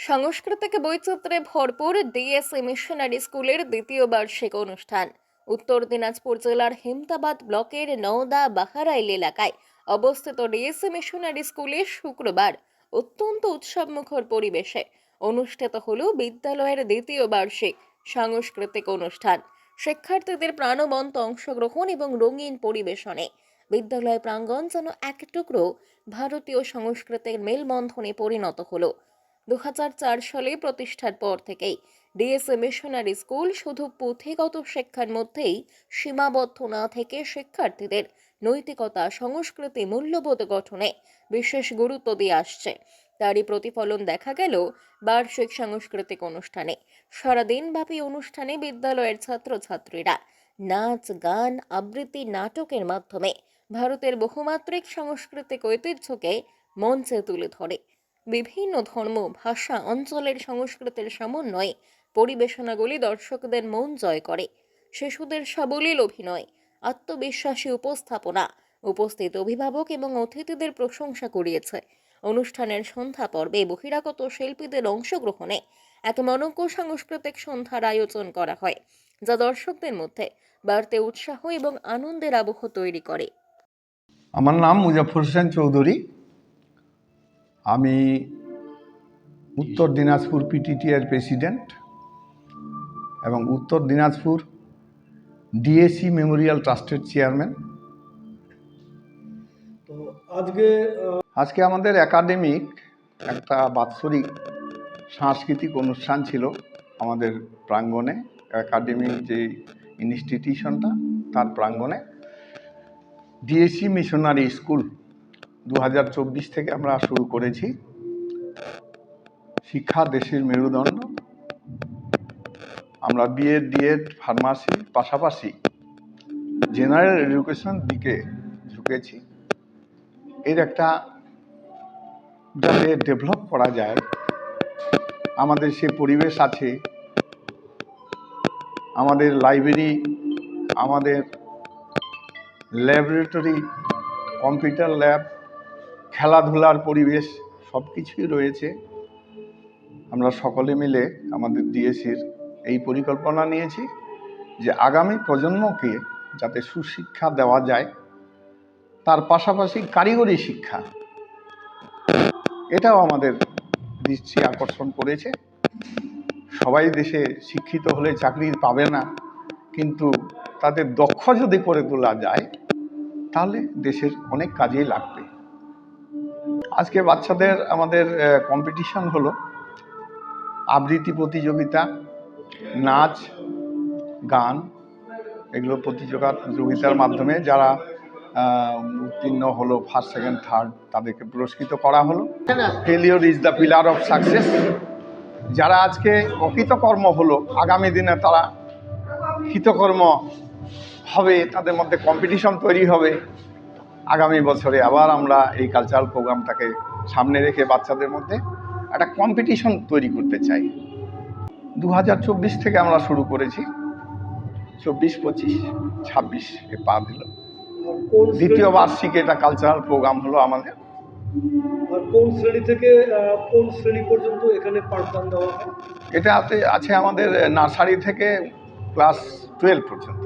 সাংস্কৃতিক বৈচিত্র্যে ভরপুর DSA missionary স্কুলের দ্বিতীয় বার্ষিক অনুষ্ঠান উত্তর দিনাজপুর জেলার হেমতাবাদ ব্লকের নওদা বাহারাইল এলাকায় অবস্থিত ডিএসএ মিশনারি স্কুলে শুক্রবার অত্যন্ত উৎসবমুখর পরিবেশে অনুষ্ঠিত হল বিদ্যালয়ের দ্বিতীয় বার্ষিক সাংস্কৃতিক অনুষ্ঠান। শিক্ষার্থীদের প্রাণবন্ত অংশগ্রহণ এবং রঙিন পরিবেশনে বিদ্যালয় প্রাঙ্গণ যেন এক টুকরো ভারতীয় সংস্কৃতির মেলবন্ধনে পরিণত হলো। 2004 সালে প্রতিষ্ঠার পর থেকেই ডিএসএ মিশনারি স্কুল শুধু পুঁথিগত শিক্ষার মধ্যেই সীমাবদ্ধ না থেকে শিক্ষার্থীদের নৈতিকতা, সংস্কৃতি, মূল্যবোধ গঠনে বিশেষ গুরুত্ব দিয়ে আসছে। তারই প্রতিফলন দেখা গেল বার্ষিক সাংস্কৃতিক অনুষ্ঠানে। সারাদিনব্যাপী অনুষ্ঠানে বিদ্যালয়ের ছাত্রছাত্রীরা নাচ, গান, আবৃত্তি, নাটকের মাধ্যমে ভারতের বহুমাত্রিক সাংস্কৃতিক ঐতিহ্যকে মঞ্চে তুলে ধরে। বিভিন্ন ধর্ম, ভাষা, অঞ্চলের সংস্কৃতির সমন্বয়ে পরিবেশনাগুলি দর্শকদের মন জয় করে। শিশুদের সাবলীল অভিনয়, আত্মবিশ্বাসী উপস্থাপনা উপস্থিত অভিভাবক এবং অতিথিদের প্রশংসা কুড়িয়েছে। অনুষ্ঠানের সন্ধ্যা পর্বে বহিরাগত শিল্পীদের অংশগ্রহণে এক মনোজ্ঞ সাংস্কৃতিক সন্ধ্যার আয়োজন করা হয়, যা দর্শকদের মধ্যে বাড়তে উৎসাহ এবং আনন্দের আবহ তৈরি করে। আমার নাম মুজাফর হোসেন চৌধুরী। আমি উত্তর দিনাজপুর পিটিটি এর প্রেসিডেন্ট এবং উত্তর দিনাজপুর ডিএসি মেমোরিয়াল ট্রাস্টের চেয়ারম্যান। তো আজকে আমাদের একাডেমিক একটা বাৎসরিক সাংস্কৃতিক অনুষ্ঠান ছিল আমাদের প্রাঙ্গণে। একাডেমিক যে ইনস্টিটিউশনটা তার প্রাঙ্গণে ডিএসি মিশনারি স্কুল 2024 থেকে আমরা শুরু করেছি। শিক্ষা দেশের মেরুদণ্ড। আমরা বিএড, ডিএড, ফার্মাসি পাশাপাশি জেনারেল এডুকেশন দিকে ঝুঁকেছি। এর একটা যাতে ডেভেলপ করা যায়, আমাদের সে পরিবেশ আছে। আমাদের লাইব্রেরি, আমাদের ল্যাবরেটরি, কম্পিউটার ল্যাব, খেলাধুলার পরিবেশ সব কিছুই রয়েছে। আমরা সকলে মিলে আমাদের ডিএসির এই পরিকল্পনা নিয়েছি যে আগামী প্রজন্মকে যাতে সুশিক্ষা দেওয়া যায়, তার পাশাপাশি কারিগরি শিক্ষা, এটাও আমাদের দৃষ্টি আকর্ষণ করেছে। সবাই দেশে শিক্ষিত হলে চাকরি পাবে না, কিন্তু তাদের দক্ষ যদি করে তোলা যায় তাহলে দেশের অনেক কাজেই লাগবে। আজকে বাচ্চাদের আমাদের কম্পিটিশন হলো আবৃত্তি প্রতিযোগিতা, নাচ, গান, এগুলো প্রতিযোগিতার মাধ্যমে যারা উত্তীর্ণ হলো ফার্স্ট, সেকেন্ড, থার্ড, তাদেরকে পুরস্কৃত করা হলো। Failure is the pillar of success. যারা আজকে অকৃতকর্ম হলো, আগামী দিনে তারা কৃতকর্ম হবে, তাদের মধ্যে কম্পিটিশন তৈরি হবে। আগামী বছরে আবার আমরা এই কালচারাল প্রোগ্রামটাকে সামনে রেখে বাচ্চাদের মধ্যে একটা কম্পিটিশন তৈরি করতে চাই। 2024 থেকে আমরা শুরু করেছি, 24, 25, 26 এ পা দিল। দ্বিতীয় বার্ষিক এটা কালচারাল প্রোগ্রাম হলো আমাদের। কোন শ্রেণী থেকে কোন শ্রেণী পর্যন্ত এখানে পাঠদান দেওয়া হয়? এটাতে আছে আমাদের নার্সারি থেকে ক্লাস 12 পর্যন্ত।